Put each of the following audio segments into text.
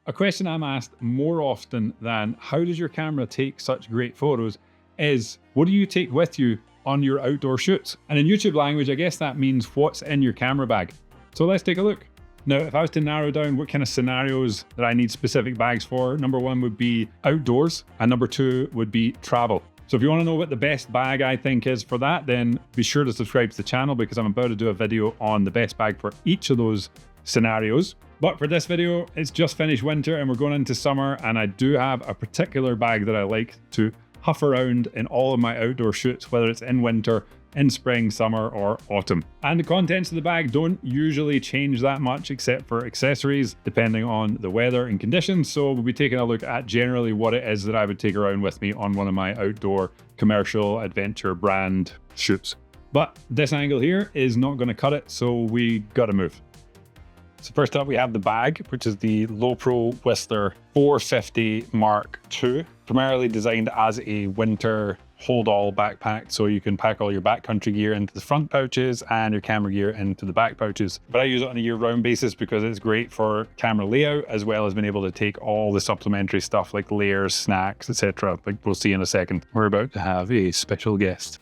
A question I'm asked more often than how does your camera take such great photos is what do you take with you on your outdoor shoots? And in YouTube language, I guess that means what's in your camera bag. So let's take a look. Now, if I was to narrow down what kind of scenarios that I need specific bags for, number one would be outdoors and number two would be travel. So if you want to know what the best bag I think is for that, then be sure to subscribe to the channel because I'm about to do a video on the best bag for each of those scenarios. But for this video, it's just finished winter and we're going into summer, and I do have a particular bag that I like to huff around in all of my outdoor shoots, whether it's in winter, in spring, summer, or autumn. And the contents of the bag don't usually change that much except for accessories, depending on the weather and conditions. So we'll be taking a look at generally what it is that I would take around with me on one of my outdoor commercial adventure brand shoots. But this angle here is not going to cut it, so we got to move. So first up, we have the bag, which is the Lowepro Whistler 450 Mark II, primarily designed as a winter hold-all backpack, so you can pack all your backcountry gear into the front pouches and your camera gear into the back pouches. But I use it on a year-round basis because it's great for camera layout, as well as being able to take all the supplementary stuff like layers, snacks, etc. Like we'll see in a second. We're about to have a special guest.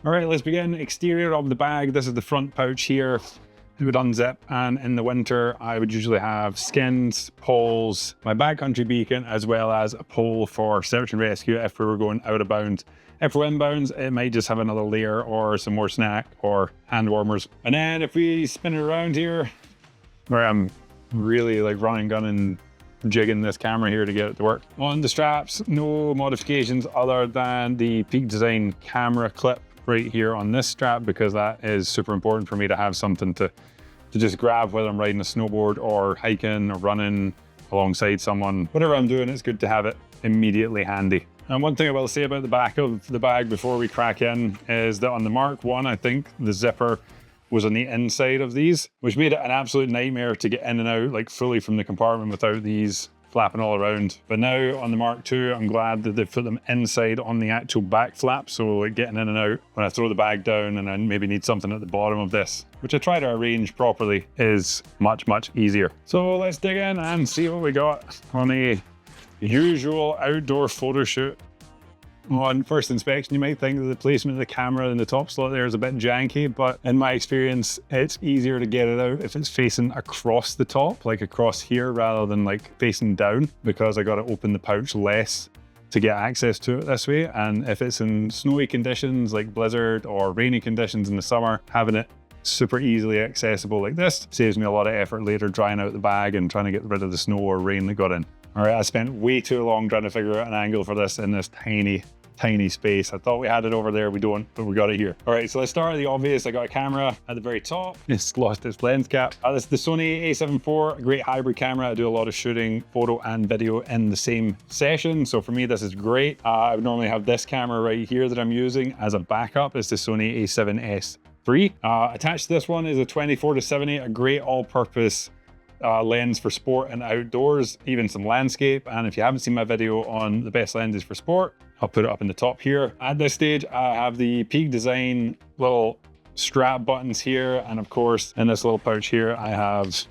All right, let's begin. Exterior of the bag. This is the front pouch here. It would unzip, and in the winter, I would usually have skins, poles, my backcountry beacon, as well as a pole for search and rescue if we were going out of bounds. If we're inbounds, it might just have another layer or some more snack or hand warmers. And then if we spin it around here, where I'm really like running, gunning, jigging this camera here to get it to work. On the straps, no modifications other than the Peak Design camera clip right here on this strap, because that is super important for me to have something to just grab whether I'm riding a snowboard or hiking or running alongside someone. Whatever I'm doing, it's good to have it immediately handy. And one thing I will say about the back of the bag before we crack in is that on the Mark I, I think the zipper was on the inside of these, which made it an absolute nightmare to get in and out like fully from the compartment without these flapping all around. But now on the Mark II, I'm glad that they've put them inside on the actual back flap, so like getting in and out when I throw the bag down and I maybe need something at the bottom of this, which I try to arrange properly, is much, much easier. So let's dig in and see what we got on a usual outdoor photo shoot. On first inspection, you might think that the placement of the camera in the top slot there is a bit janky, but in my experience, it's easier to get it out if it's facing across the top, like across here, rather than like facing down, because I got to open the pouch less to get access to it this way. And if it's in snowy conditions like blizzard or rainy conditions in the summer, having it super easily accessible like this saves me a lot of effort later drying out the bag and trying to get rid of the snow or rain that got in. All right, I spent way too long trying to figure out an angle for this in this tiny space. I thought we had it over there, we don't, but we got it here. All right, so let's start at the obvious. I got a camera at the very top. It's lost its lens cap. This is the Sony a7 IV, a great hybrid camera. I do a lot of shooting photo and video in the same session, so for me this is great. I would normally have this camera right here that I'm using as a backup. It's the Sony a7S III. Attached to this one is a 24-70, a great all-purpose lens for sport and outdoors, even some landscape. And if you haven't seen my video on the best lenses for sport, I'll put it up in the top here. At this stage, I have the Peak Design little strap buttons here. And of course, in this little pouch here, I have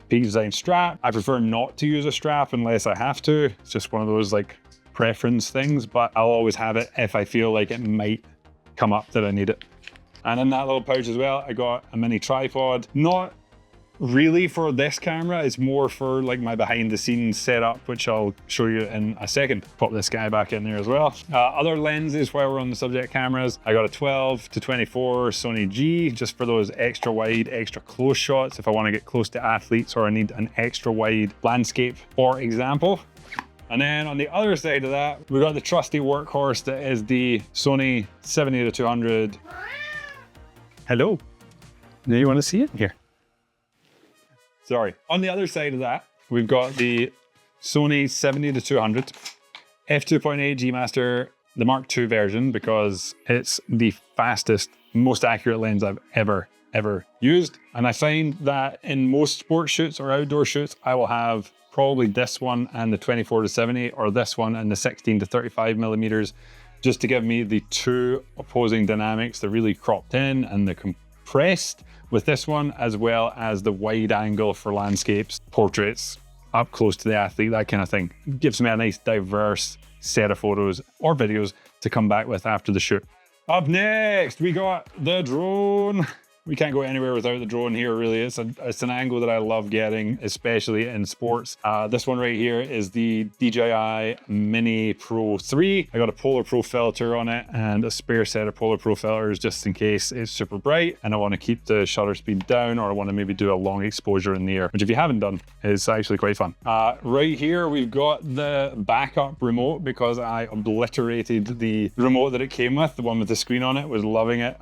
Peak Design strap. I prefer not to use a strap unless I have to. It's just one of those like preference things, but I'll always have it if I feel like it might come up that I need it. And in that little pouch as well, I got a mini tripod. Not really for this camera, it's more for like my behind the scenes setup, which I'll show you in a second. Pop this guy back in there as well. Other lenses while we're on the subject cameras, I got a 12-24 Sony G, just for those extra wide, extra close shots if I want to get close to athletes or I need an extra wide landscape, for example. And then on the other side of that, we got the trusty workhorse that is the Sony 70-200. Hello. Now you want to see it? Here. Sorry. On the other side of that, we've got the Sony 70-200 f2.8 G Master, the Mark II version, because it's the fastest, most accurate lens I've ever used. And I find that in most sports shoots or outdoor shoots, I will have probably this one and the 24-70, or this one and the 16-35 millimeters, just to give me the two opposing dynamics, the really cropped in and the impressed with this one, as well as the wide angle for landscapes, portraits, up close to the athlete, that kind of thing. It gives me a nice diverse set of photos or videos to come back with after the shoot. Up next, we got the drone. We can't go anywhere without the drone here, really. It's an angle that I love getting, especially in sports. This one right here is the DJI Mini Pro 3. I got a Polar Pro filter on it and a spare set of Polar Pro filters just in case it's super bright and I want to keep the shutter speed down, or I want to maybe do a long exposure in the air, which if you haven't done, is actually quite fun. Right here, we've got the backup remote because I obliterated the remote that it came with. The one with the screen on it, was loving it.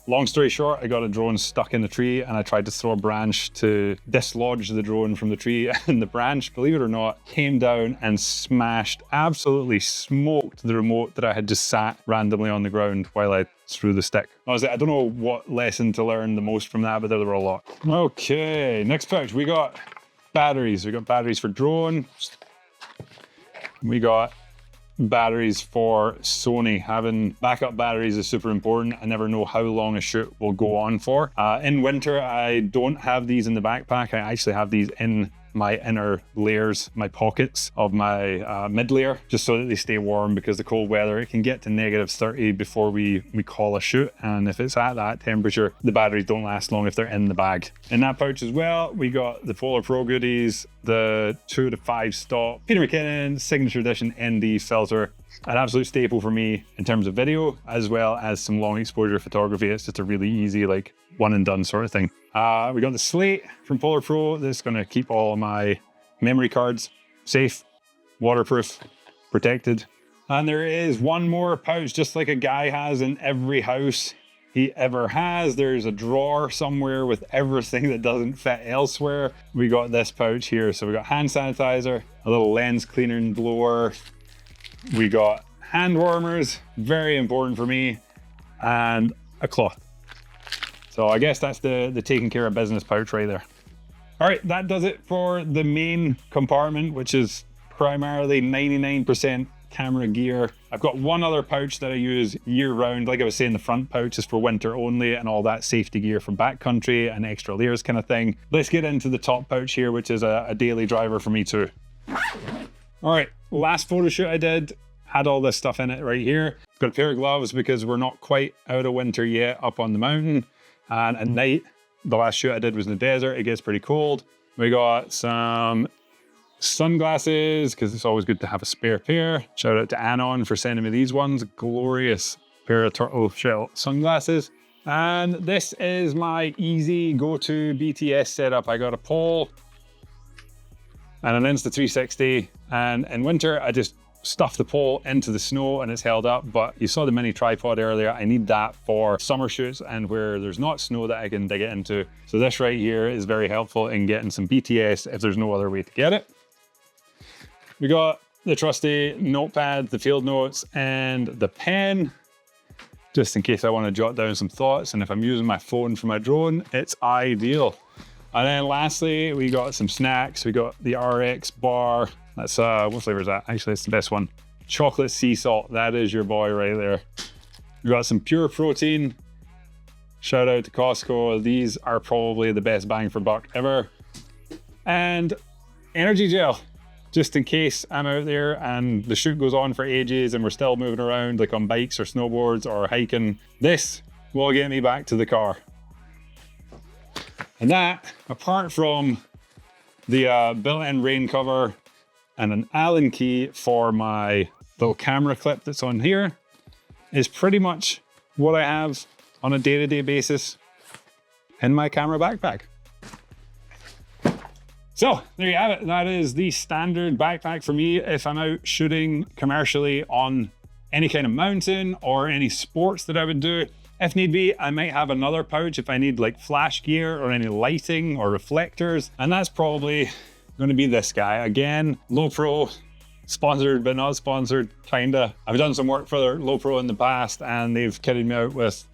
Long story short, I got a drone stuck in the tree and I tried to throw a branch to dislodge the drone from the tree, and the branch, believe it or not, came down and smashed, absolutely smoked the remote that I had just sat randomly on the ground while I threw the stick. Honestly, I don't know what lesson to learn the most from that, but there were a lot. Okay, next pouch, we got batteries. We got batteries for drone. We got batteries for Sony. Having backup batteries is super important. I never know how long a shoot will go on for. In winter, I don't have these in the backpack. I actually have these in my inner layers, my pockets of my mid layer, just so that they stay warm, because the cold weather, it can get to -30 before we call a shoot. And if it's at that temperature, the batteries don't last long if they're in the bag. In that pouch as well, we got the Polar Pro goodies, the 2 to 5 stop Peter McKinnon Signature Edition ND filter, an absolute staple for me in terms of video, as well as some long exposure photography. It's just a really easy, like, one and done sort of thing. We got the Slate from Polar Pro. This is going to keep all of my memory cards safe, waterproof, protected. And there is one more pouch, just like a guy has in every house he ever has. There's a drawer somewhere with everything that doesn't fit elsewhere. We got this pouch here. So we got hand sanitizer, a little lens cleaner and blower. We got hand warmers, very important for me, and a cloth. So I guess that's the taking care of business pouch right there. All right, that does it for the main compartment, which is primarily 99% camera gear. I've got one other pouch that I use year round. Like I was saying, the front pouch is for winter only and all that safety gear for backcountry and extra layers kind of thing. Let's get into the top pouch here, which is a daily driver for me too. All right, last photo shoot I did had all this stuff in it right here. Got a pair of gloves because we're not quite out of winter yet up on the mountain. And at night, the last shoot I did was in the desert. It gets pretty cold. We got some sunglasses because it's always good to have a spare pair. Shout out to Anon for sending me these ones. Glorious pair of turtle shell sunglasses. And this is my easy go-to BTS setup. I got a pole and an Insta360. And in winter, I just stuff the pole into the snow and it's held up. But you saw the mini tripod earlier. I need that for summer shoots and where there's not snow that I can dig it into. So this right here is very helpful in getting some BTS if there's no other way to get it. We got the trusty notepad, the field notes, and the pen, just in case I want to jot down some thoughts. And if I'm using my phone for my drone, it's ideal. And then lastly, we got some snacks. We got the RX bar. That's, what flavor is that? Actually, it's the best one. Chocolate sea salt. That is your boy right there. We got some pure protein. Shout out to Costco. These are probably the best bang for buck ever. And energy gel, just in case I'm out there and the shoot goes on for ages and we're still moving around, like on bikes or snowboards or hiking. This will get me back to the car. And that, apart from the built-in rain cover and an Allen key for my little camera clip that's on here, is pretty much what I have on a day-to-day basis in my camera backpack. So there you have it. That is the standard backpack for me if I'm out shooting commercially on any kind of mountain or any sports that I would do. If need be, I might have another pouch if I need like flash gear or any lighting or reflectors. And that's probably going to be this guy. Again, Low Pro, sponsored but not sponsored, kinda. I've done some work for Low Pro in the past and they've kitted me out with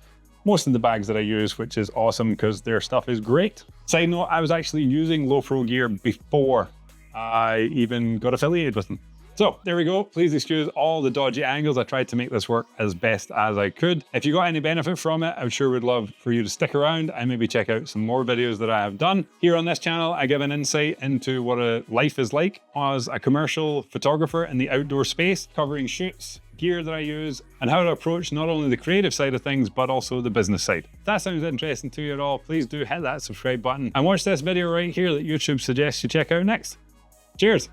most of the bags that I use, which is awesome because their stuff is great. Side note, I was actually using Low Pro gear before I even got affiliated with them. So there we go. Please excuse all the dodgy angles. I tried to make this work as best as I could. If you got any benefit from it, I sure would love for you to stick around and maybe check out some more videos that I have done. Here on this channel, I give an insight into what a life is like as a commercial photographer in the outdoor space, covering shoots, gear that I use, and how to approach not only the creative side of things, but also the business side. If that sounds interesting to you at all, please do hit that subscribe button and watch this video right here that YouTube suggests you check out next. Cheers.